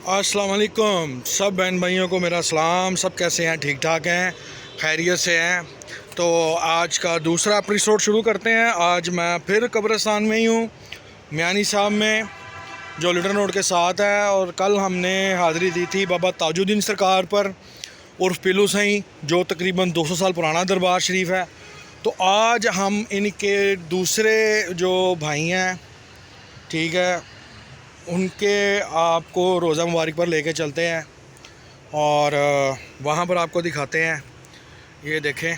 अस्सलाम वालेकुम सब बहन भाइयों को मेरा सलाम। सब कैसे हैं? ठीक ठाक हैं, खैरियत से हैं। तो आज का दूसरा एपिसोड शुरू करते हैं। आज मैं फिर कब्रिस्तान में ही हूँ, मियानी साहब में, जो लिटन रोड के साथ है। और कल हमने हाज़िरी दी थी बाबा ताजुद्दीन सरकार पर उर्फ पीलू सही, जो तकरीबन 200 साल पुराना दरबार शरीफ है। तो आज हम इनके दूसरे जो भाई हैं, ठीक है, उनके आपको रोज़ा मुबारक पर लेके चलते हैं और वहाँ पर आपको दिखाते हैं। ये देखें,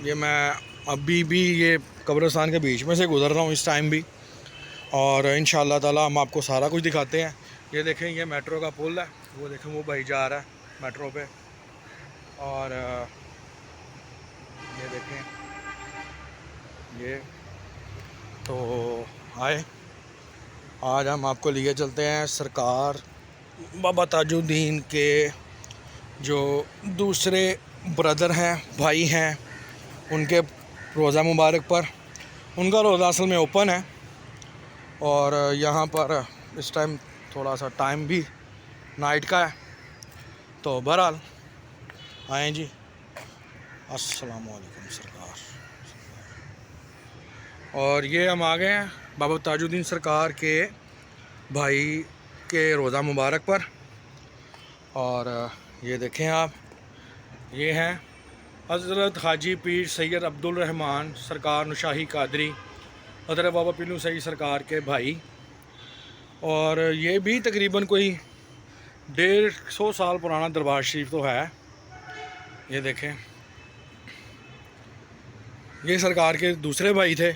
ये मैं अभी भी ये कब्रिस्तान के बीच में से गुज़र रहा हूँ इस टाइम भी, और इंशाअल्लाह ताला हम आपको सारा कुछ दिखाते हैं। ये देखें, ये मेट्रो का पुल है, वो देखें वो भाई जा रहा है मेट्रो पे। और ये देखें, ये तो आए, आज हम आपको लिए चलते हैं सरकार बाबा ताजुद्दीन के जो दूसरे ब्रदर हैं, भाई हैं, उनके रोज़ा मुबारक पर। उनका रोज़ा असल में ओपन है और यहाँ पर इस टाइम थोड़ा सा टाइम भी नाइट का है। तो बहरहाल आएँ जी। अस्सलाम वालेकुम सरकार। और ये हम आ गए हैं बाबा ताजुद्दीन सरकार के भाई के रोज़ा मुबारक पर। और ये देखें आप, ये हैं हज़रत हाजी पीर सैयद अब्दुल रहमान सरकार नुशाही कादरी, हज़रत बाबा पीलू सही सरकार के भाई। और ये भी तकरीबन कोई 150 साल पुराना दरबार शरीफ तो है। ये देखें, ये सरकार के दूसरे भाई थे।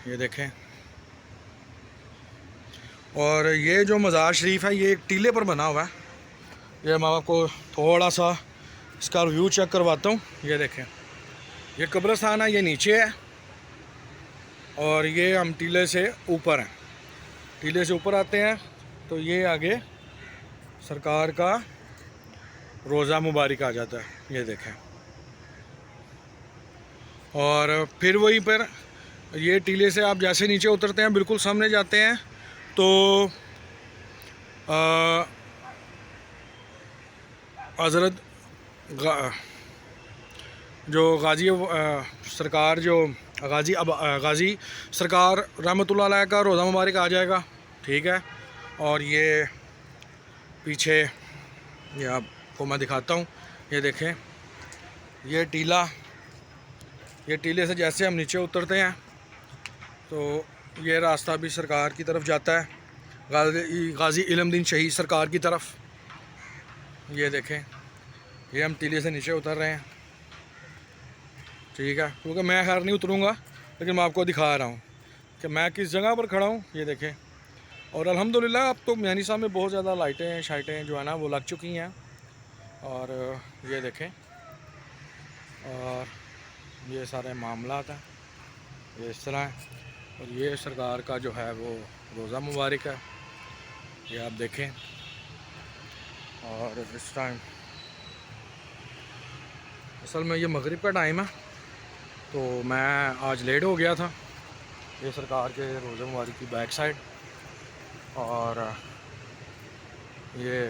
ये देखें, और ये जो मज़ार शरीफ है ये एक टीले पर बना हुआ है। ये मैं आपको थोड़ा सा इसका व्यू चेक करवाता हूँ। ये देखें, ये कब्रिस्तान है, ये नीचे है और ये हम टीले से ऊपर हैं। टीले से ऊपर आते हैं तो ये आगे सरकार का रोज़ा मुबारक आ जाता है। ये देखें, और फिर वहीं पर ये टीले से आप जैसे नीचे उतरते हैं, बिल्कुल सामने जाते हैं तो हज़रत जो गाजी सरकार जो गाजी सरकार रहमतुल्लाह अलैह का रोज़ा मुबारक आ जाएगा, ठीक है। और ये पीछे ये आपको मैं दिखाता हूँ। ये देखें, ये टीला, ये टीले से जैसे हम नीचे उतरते हैं तो ये रास्ता भी सरकार की तरफ जाता है, गाजी इल्मुद्दीन शहीद सरकार की तरफ। ये देखें, ये हम टीले से नीचे उतर रहे हैं, ठीक है। क्योंकि मैं खैर नहीं उतरूँगा, लेकिन मैं आपको दिखा रहा हूँ कि मैं किस जगह पर खड़ा हूँ। ये देखें, और अल्हम्दुलिल्लाह अब तो मियानी साहब में बहुत ज़्यादा लाइटें शाइटें जो है ना वो लग चुकी हैं। और ये देखें, और ये सारे मामलात हैं, ये इस तरह है। और ये सरकार का जो है वो रोज़ा मुबारक है, ये आप देखें। और इस टाइम असल में ये मगरिब का टाइम है, तो मैं आज लेट हो गया था। ये सरकार के रोज़ा मुबारक की बैक साइड, और ये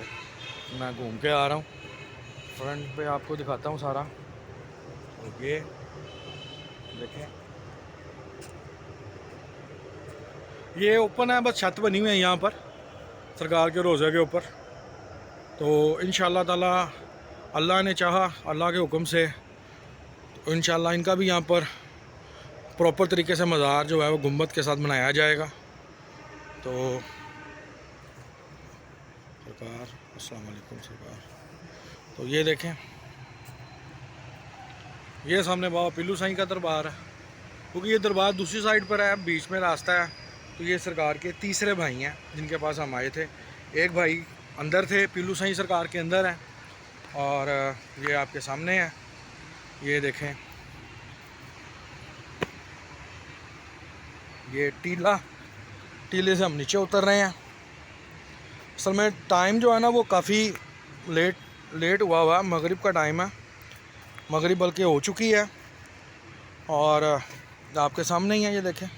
मैं घूम के आ रहा हूँ। फ्रंट पे आपको दिखाता हूँ सारा। ये देखें, ये ओपन है, बस छत बनी हुई है यहाँ पर सरकार के रोज़े के ऊपर। तो इंशाअल्लाह ताला अल्लाह ने चाहा, अल्लाह के हुक्म से, तो इंशाअल्लाह इनका भी यहाँ पर प्रॉपर तरीके से मज़ार जो है वो गुंबद के साथ बनाया जाएगा। तो सरकार, अस्सलाम वालेकुम सरकार। तो ये देखें, ये सामने बाबा पीलू साईं का दरबार है, क्योंकि ये दरबार दूसरी साइड पर है, बीच में रास्ता है। तो ये सरकार के तीसरे भाई हैं जिनके पास हम आए थे। एक भाई अंदर थे, पीलू साईं सरकार के अंदर हैं, और ये आपके सामने है। ये देखें, ये टीले से हम नीचे उतर रहे हैं। असल में टाइम जो है ना वो काफ़ी लेट हुआ है, मगरिब का टाइम है, मगरिब बल्कि हो चुकी है। और आपके सामने ही है, ये देखें,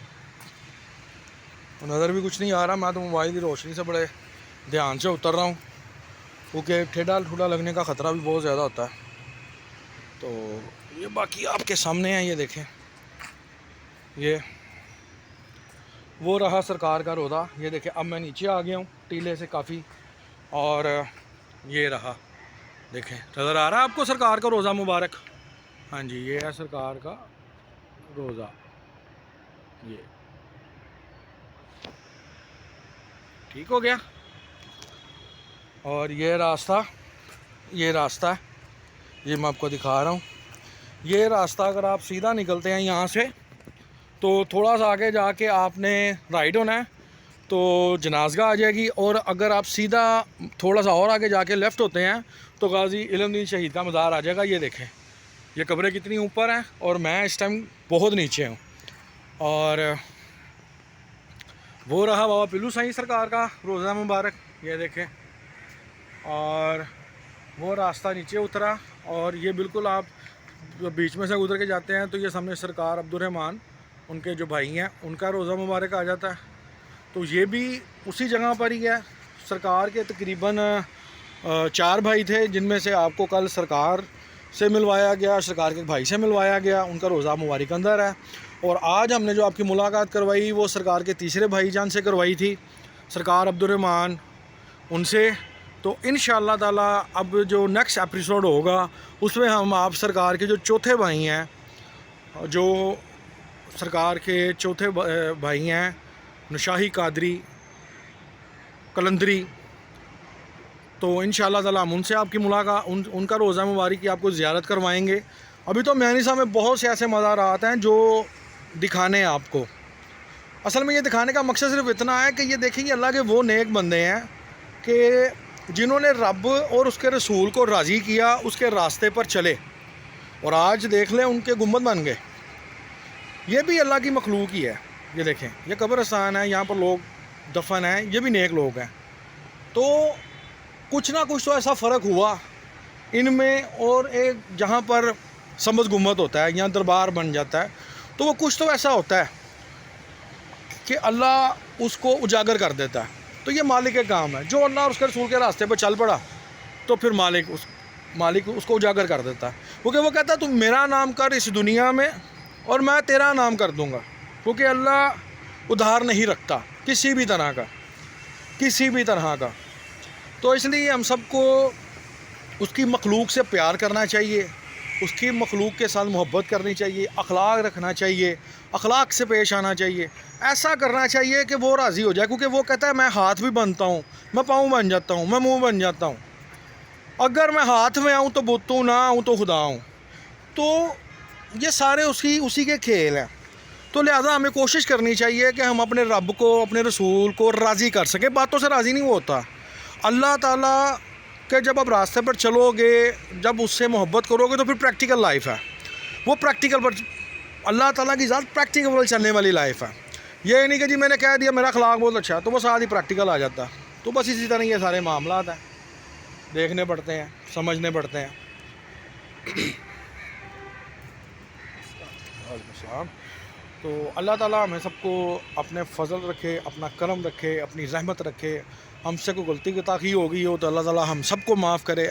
नज़र भी कुछ नहीं आ रहा, मैं तो मोबाइल की रोशनी से बड़े ध्यान से उतर रहा हूँ क्योंकि ठेडा ठुडा लगने का ख़तरा भी बहुत ज़्यादा होता है। तो ये बाकी आपके सामने है, ये देखें, ये वो रहा सरकार का रोज़ा। ये देखें अब मैं नीचे आ गया हूँ टीले से काफ़ी, और ये रहा, देखें नज़र आ रहा है आपको सरकार का रोज़ा मुबारक। हाँ जी, ये है सरकार का रोज़ा, ये ठीक हो गया। और ये रास्ता है, ये मैं आपको दिखा रहा हूँ। ये रास्ता अगर आप सीधा निकलते हैं यहाँ से तो थोड़ा सा आगे जाके आपने राइट होना है तो जनाज़गाह आ जाएगी, और अगर आप सीधा थोड़ा सा और आगे जाके लेफ़्ट होते हैं तो गाजी इल्मुद्दीन शहीद का मज़ार आ जाएगा। ये देखें ये कब्रें कितनी ऊपर हैं और मैं इस टाइम बहुत नीचे हूँ। और वो रहा बाबा पिल्लू साईं सरकार का रोज़ा मुबारक, ये देखें। और वो रास्ता नीचे उतरा, और ये बिल्कुल आप बीच में से उतर के जाते हैं तो ये सामने सरकार अब्दुर्रहमान उनके जो भाई हैं उनका रोज़ा मुबारक आ जाता है। तो ये भी उसी जगह पर ही है। सरकार के तकरीबन 4 भाई थे, जिनमें से आपको कल सरकार से मिलवाया गया, सरकार के भाई से मिलवाया गया, उनका रोज़ा मुबारक अंदर है। और आज हमने जो आपकी मुलाकात करवाई वो सरकार के तीसरे भाईजान से करवाई थी, सरकार अब्दुर्रहमान उनसे। तो इंशाअल्लाह ताला अब जो नेक्स्ट एपिसोड होगा उसमें हम आप सरकार के जो चौथे भाई हैं, जो सरकार के चौथे भाई हैं नशाही कादरी कलंदरी, तो इंशाअल्लाह ताला हम उनसे आपकी मुलाकात उनका रोज़ा मुबारक की आपको ज़ियारत करवाएंगे। अभी तो मैनिसा में बहुत से ऐसे मज़ारात हैं जो दिखाने हैं आपको। असल में ये दिखाने का मकसद सिर्फ इतना है कि ये देखेंगे अल्लाह के वो नेक बंदे हैं कि जिन्होंने रब और उसके रसूल को राज़ी किया, उसके रास्ते पर चले, और आज देख लें उनके गुंबद बन गए। ये भी अल्लाह की मखलूक ही है। ये देखें ये कब्रिस्तान है, यहाँ पर लोग दफन हैं, ये भी नेक लोग हैं। तो कुछ ना कुछ तो ऐसा फ़र्क हुआ इनमें, और एक जहाँ पर समझ गुम्बद होता है, यहाँ दरबार बन जाता है, तो वो कुछ तो ऐसा होता है कि अल्लाह उसको उजागर कर देता है। तो ये मालिक का काम है, जो अल्लाह और उसके रसूल के रास्ते पर चल पड़ा तो फिर मालिक उसको उजागर कर देता है। क्योंकि वो कहता है तुम मेरा नाम कर इस दुनिया में और मैं तेरा नाम कर दूँगा। क्योंकि अल्लाह उधार नहीं रखता किसी भी तरह का। तो इसलिए हम सबको उसकी मखलूक से प्यार करना चाहिए, उसकी मखलूक के साथ मोहब्बत करनी चाहिए, अखलाक रखना चाहिए, अखलाक से पेश आना चाहिए। ऐसा करना चाहिए कि वो राज़ी हो जाए। क्योंकि वो कहता है मैं हाथ भी बनता हूँ, मैं पाँव बन जाता हूँ, मैं मुँह बन जाता हूँ। अगर मैं हाथ में आऊँ तो बुत हूँ, ना आऊँ तो खुदा हूँ। तो ये सारे उसी के खेल हैं। तो लिहाजा हमें कोशिश करनी चाहिए कि हम अपने रब को, अपने रसूल को राज़ी कर सकें। बातों से राज़ी नहीं होता। अल्लाह ताला के जब आप रास्ते पर चलोगे, जब उससे मोहब्बत करोगे तो फिर प्रैक्टिकल लाइफ है। वो प्रैक्टिकल पर अल्लाह ताला की ज़ात प्रैक्टिकल पर चलने वाली लाइफ है। ये नहीं कि जी मैंने कह दिया मेरा अखलाक बहुत अच्छा है तो वो साथ ही प्रैक्टिकल आ जाता। तो बस इसी तरह ये सारे मामलात हैं, देखने पड़ते हैं, समझने पड़ते हैं। तो अल्लाह ताला हमें सबको अपने फ़ज़ल रखे, अपना करम रखे, अपनी रहमत रखे। हमसे कोई गलती की ताक़ी होगी हो तो अल्लाह ताला हम सबको माफ़ करे,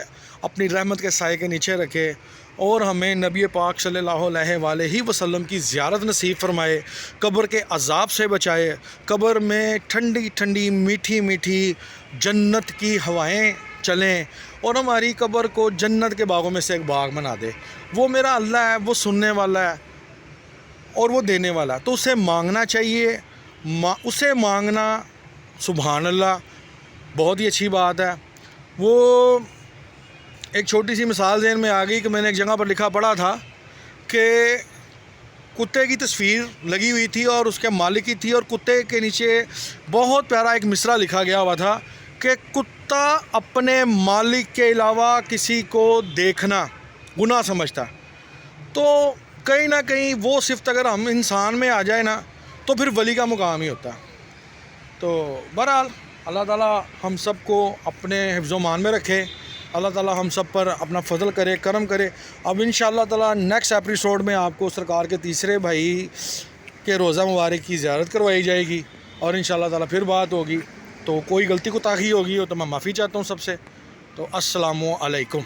अपनी रहमत के साए के नीचे रखे, और हमें नबी पाक सल्लल्लाहु अलैहि वसल्लम की ज़ियारत नसीब फ़रमाए, कब्र के अज़ाब से बचाए, कब्र में ठंडी ठंडी मीठी मीठी जन्नत की हवाएं चलें, और हमारी कब्र को जन्नत के बागों में से एक बाग बना दे। वो मेरा अल्लाह है, वो सुनने वाला है और वो देने वाला। तो उससे मांगना चाहिए, उसे मांगना सुभान अल्लाह बहुत ही अच्छी बात है। वो एक छोटी सी मिसाल ज़हन में आ गई कि मैंने एक जगह पर लिखा पढ़ा था कि कुत्ते की तस्वीर लगी हुई थी और उसके मालिक की थी, और कुत्ते के नीचे बहुत प्यारा एक मिसरा लिखा गया हुआ था कि कुत्ता अपने मालिक के अलावा किसी को देखना गुनाह समझता। तो कहीं ना कहीं वो सिफ्त अगर हम इंसान में आ जाए ना तो फिर वली का मुकाम ही होता। तो बहरहाल अल्लाह ताला हम सब को अपने हिफ्ज़-ओ-मान में रखे, अल्लाह ताला हम सब पर अपना फ़ज़ल करे, करम करे। अब इंशाअल्लाह ताला नेक्स्ट एपिसोड में आपको सरकार के तीसरे भाई के रोज़ा मुबारक की ज़ियारत करवाई जाएगी और इंशाअल्लाह ताला फिर बात होगी। तो कोई गलती कोताही होगी हो तो मैं माफ़ी चाहता हूँ सबसे। तो अस्सलामु अलैकुम।